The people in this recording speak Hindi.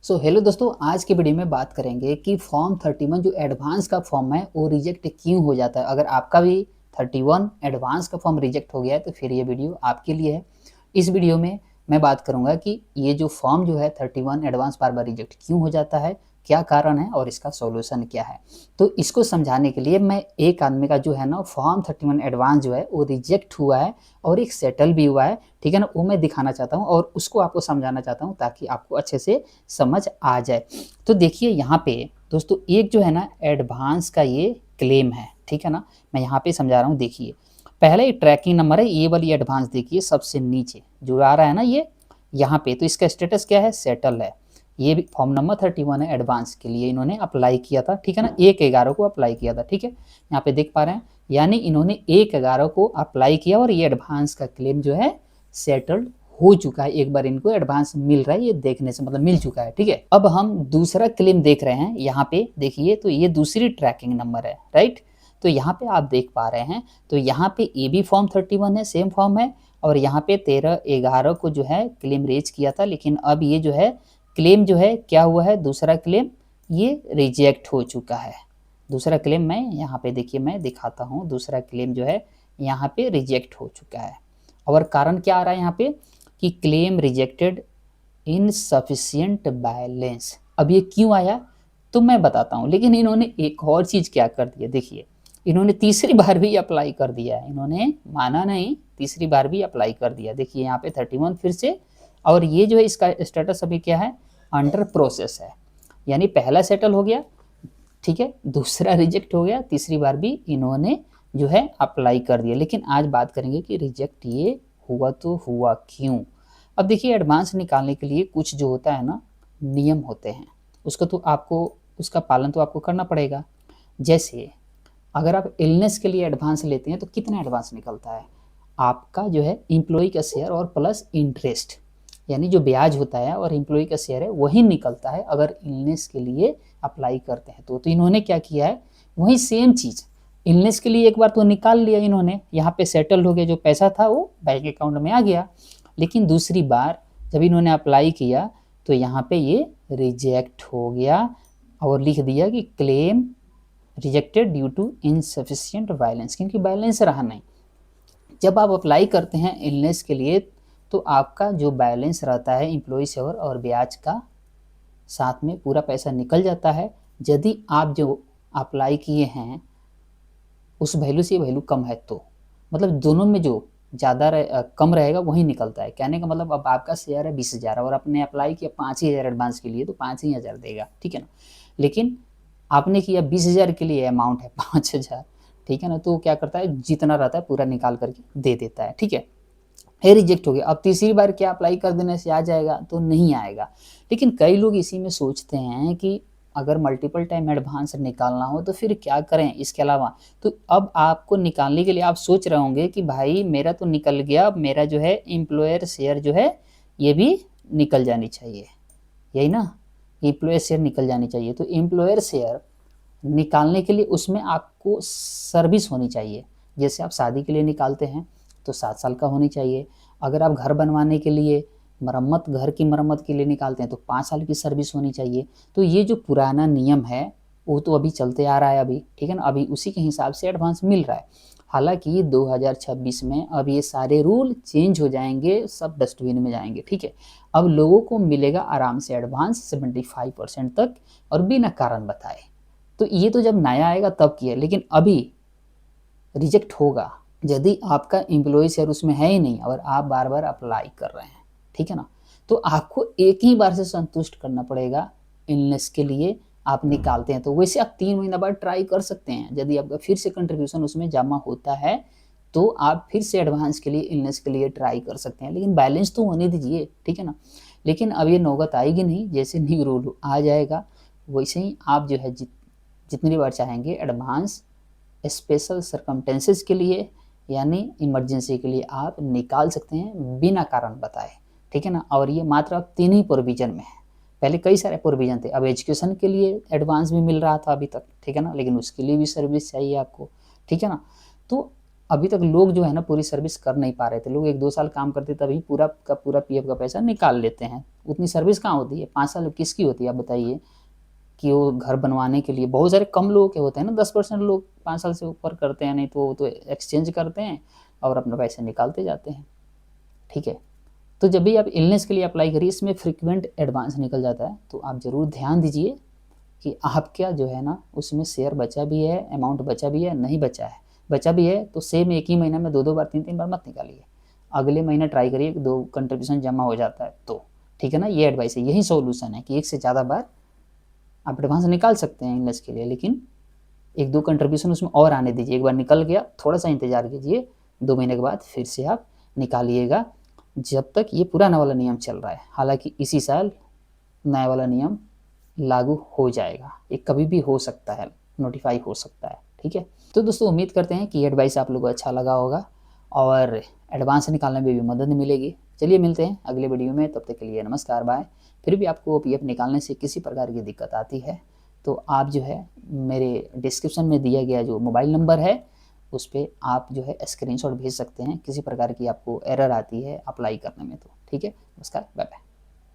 सो हेलो दोस्तों, आज के वीडियो में बात करेंगे कि फॉर्म 31 जो एडवांस का फॉर्म है वो रिजेक्ट क्यों हो जाता है। अगर आपका भी 31 एडवांस का फॉर्म रिजेक्ट हो गया है तो फिर ये वीडियो आपके लिए है। इस वीडियो में मैं बात करूंगा कि ये जो फॉर्म जो है 31 एडवांस बार बार रिजेक्ट क्यों हो जाता है, क्या कारण है और इसका सॉल्यूशन क्या है। तो इसको समझाने के लिए मैं एक आदमी का जो है ना फॉर्म 31 एडवांस जो है वो रिजेक्ट हुआ है और एक सेटल भी हुआ है, ठीक है ना, वो मैं दिखाना चाहता हूँ और उसको आपको समझाना चाहता हूँ ताकि आपको अच्छे से समझ आ जाए। तो देखिए यहाँ पे दोस्तों एक जो है ना एडवांस का ये क्लेम है, ठीक है ना। मैं यहाँ पे समझा रहा हूँ, देखिए पहले ये ट्रैकिंग नंबर है, ये वाली एडवांस देखिए सबसे नीचे जो आ रहा है ना ये यहाँ पे, तो इसका स्टेटस क्या है, सेटल है। ये भी फॉर्म नंबर 31 है, एडवांस के लिए इन्होंने अप्लाई किया था, ठीक है ना, 1/11 को अप्लाई किया था, ठीक है। यहाँ पे देख पा रहे हैं, यानी इन्होंने 1/11 को अप्लाई किया और ये एडवांस का क्लेम जो है सेटल्ड हो चुका है। एक बार इनको एडवांस मिल रहा है, ये देखने से मतलब मिल चुका है, ठीक है। अब हम दूसरा क्लेम देख रहे हैं, यहाँ पे देखिए तो ये दूसरी ट्रैकिंग नंबर है, राइट। तो यहाँ पे आप देख पा रहे हैं, तो यहाँ पे ये भी फॉर्म 31 है, सेम फॉर्म है, और यहाँ पे 13/11 को जो है क्लेम रेज किया था, लेकिन अब ये जो है क्लेम जो है क्या हुआ है, दूसरा क्लेम ये रिजेक्ट हो चुका है। दूसरा क्लेम मैं यहाँ पे देखिए मैं दिखाता हूँ, दूसरा क्लेम जो है यहाँ पे रिजेक्ट हो चुका है। और कारण क्या आ रहा है यहाँ पे कि क्लेम रिजेक्टेड इनसफिशिएंट बैलेंस। अब ये क्यों आया तो मैं बताता हूँ, लेकिन इन्होंने एक और चीज़ क्या कर दिया, देखिए इन्होंने तीसरी बार भी अप्लाई कर दिया है, इन्होंने माना नहीं, तीसरी बार भी अप्लाई कर दिया। देखिए यहाँ पे 31 फिर से, और ये जो है इसका स्टेटस अभी क्या है, अंडर प्रोसेस है, यानी पहला सेटल हो गया, ठीक है, दूसरा रिजेक्ट हो गया, तीसरी बार भी इन्होंने जो है अप्लाई कर दिया। लेकिन आज बात करेंगे कि रिजेक्ट ये हुआ तो हुआ क्यों। अब देखिए एडवांस निकालने के लिए कुछ जो होता है ना नियम होते हैं, उसको तो आपको उसका पालन तो आपको करना पड़ेगा। जैसे अगर आप इलनेस के लिए एडवांस लेते हैं तो कितना एडवांस निकलता है आपका, जो है इम्प्लॉई का शेयर और प्लस इंटरेस्ट, यानी जो ब्याज होता है और इम्प्लॉई का शेयर है वही निकलता है अगर इलनेस के लिए अप्लाई करते हैं। तो इन्होंने क्या किया है, वही सेम चीज़ इलनेस के लिए एक बार तो निकाल लिया इन्होंने, यहाँ पे सेटल हो गया, जो पैसा था वो बैंक अकाउंट में आ गया। लेकिन दूसरी बार जब इन्होंने अप्लाई किया तो यहाँ पे ये रिजेक्ट हो गया और लिख दिया कि claim rejected due to insufficient balance, क्योंकि बैलेंस रहा नहीं। जब आप अप्लाई करते हैं इलनेस के लिए तो आपका जो बैलेंस रहता है इम्प्लॉई शेयर और ब्याज का साथ में पूरा पैसा निकल जाता है। यदि आप जो अप्लाई किए हैं उस वैल्यू से वैल्यू कम है तो मतलब दोनों में जो ज़्यादा कम रहेगा वही निकलता है। कहने का मतलब अब आपका शेयर है 20,000 और आपने अप्लाई किया 5,000 एडवांस के लिए तो 5,000 देगा, ठीक है ना। लेकिन आपने किया 20,000 के लिए, अमाउंट है 5,000, ठीक है ना, तो क्या करता है जितना रहता है पूरा निकाल करके दे देता है, ठीक है। ये रिजेक्ट हो गया, अब तीसरी बार क्या अप्लाई कर देने से आ जाएगा तो नहीं आएगा। लेकिन कई लोग इसी में सोचते हैं कि अगर मल्टीपल टाइम एडवांस निकालना हो तो फिर क्या करें इसके अलावा। तो अब आपको निकालने के लिए आप सोच रहे होंगे कि भाई मेरा तो निकल गया, अब मेरा जो है एम्प्लॉयर शेयर जो है ये भी निकल जानी चाहिए, यही ना, एम्प्लॉयर शेयर निकल जानी चाहिए। तो एम्प्लॉयर शेयर निकालने के लिए उसमें आपको सर्विस होनी चाहिए। जैसे आप शादी के लिए निकालते हैं तो 7 साल का होनी चाहिए, अगर आप घर बनवाने के लिए मरम्मत, घर की मरम्मत के लिए निकालते हैं तो 5 साल की सर्विस होनी चाहिए। तो ये जो पुराना नियम है वो तो अभी चलते आ रहा है अभी, ठीक है ना, अभी उसी के हिसाब से एडवांस मिल रहा है। हालांकि 2026 में अब ये सारे रूल चेंज हो जाएंगे, सब डस्टबिन में जाएंगे, ठीक है। अब लोगों को मिलेगा आराम से एडवांस 75% तक और बिना कारण बताए। तो ये तो जब नया आएगा तब किया, लेकिन अभी रिजेक्ट होगा यदि आपका एम्प्लॉय शेयर उसमें है ही नहीं और आप बार बार अप्लाई कर रहे हैं, ठीक है ना। तो आपको एक ही बार से संतुष्ट करना पड़ेगा इलनेस के लिए आप निकालते हैं तो। वैसे आप 3 महीना बाद ट्राई कर सकते हैं, यदि आपका फिर से कंट्रीब्यूशन उसमें जमा होता है तो आप फिर से एडवांस के लिए इलनेस के लिए ट्राई कर सकते हैं, लेकिन बैलेंस तो होने दीजिए, ठीक है ना। लेकिन अब ये नौबत आएगी नहीं, जैसे न्यू रूल आ जाएगा वैसे ही आप जो है जितनी बार चाहेंगे एडवांस स्पेशल सर्कमटेंसेस के लिए यानी इमरजेंसी के लिए आप निकाल सकते हैं बिना कारण बताए, ठीक है ना। और ये मात्र अब 3 ही प्रोविजन में है, पहले कई सारे प्रोविजन थे। अब एजुकेशन के लिए एडवांस भी मिल रहा था अभी तक, ठीक है ना, लेकिन उसके लिए भी सर्विस चाहिए आपको, ठीक है ना। तो अभी तक लोग जो है ना पूरी सर्विस कर नहीं पा रहे थे। लोग 1-2 साल काम करते तभी पूरा का पूरा पीएफ का पैसा निकाल लेते हैं। उतनी सर्विस कहाँ होती है? 5 साल किसकी होती है आप बताइए? कि वो घर बनवाने के लिए बहुत सारे कम लोगों के होते हैं ना, 10% लोग 5 साल से ऊपर करते हैं, नहीं तो वो तो एक्सचेंज करते हैं और अपना पैसे निकालते जाते हैं। ठीक है? तो जब भी आप इलनेस के लिए अप्लाई करिए, इसमें फ्रीक्वेंट एडवांस निकल जाता है, तो आप ज़रूर ध्यान दीजिए कि आपका जो है ना उसमें शेयर बचा भी है, अमाउंट बचा भी है, नहीं बचा है। बचा भी है तो सेम एक ही महीना में 2-2 बार 3-3 बार मत निकालिए। अगले महीने ट्राई करिए कि 2 कंट्रीब्यूशन जमा हो जाता है तो। ठीक है ना? ये एडवाइस है, यही सॉल्यूशन है कि एक से ज़्यादा बार आप एडवांस निकाल सकते हैं इन्वेस्ट के लिए, लेकिन 1-2 कंट्रीब्यूशन उसमें और आने दीजिए। एक बार निकल गया, थोड़ा-सा इंतज़ार कीजिए, 2 महीने के बाद फिर से आप निकालिएगा, जब तक ये पुराना वाला नियम चल रहा है। हालाँकि इसी साल नया वाला नियम लागू हो जाएगा, ये कभी भी हो सकता है, नोटिफ़ाई हो सकता है, ठीक है? तो दोस्तों उम्मीद करते हैं कि ये एडवाइस आप लोगों को अच्छा लगा होगा और एडवांस निकालने में भी मदद मिलेगी। चलिए मिलते हैं अगले वीडियो में, तब तक के लिए नमस्कार, बाय। फिर भी आपको पीएफ निकालने से किसी प्रकार की दिक्कत आती है, तो आप जो है मेरे डिस्क्रिप्शन में दिया गया जो मोबाइल नंबर है, उस पे आप जो है स्क्रीनशॉट भेज सकते हैं, किसी प्रकार की आपको एरर आती है अप्लाई करने में तो, ठीक है? नमस्कार, बाय-बाय।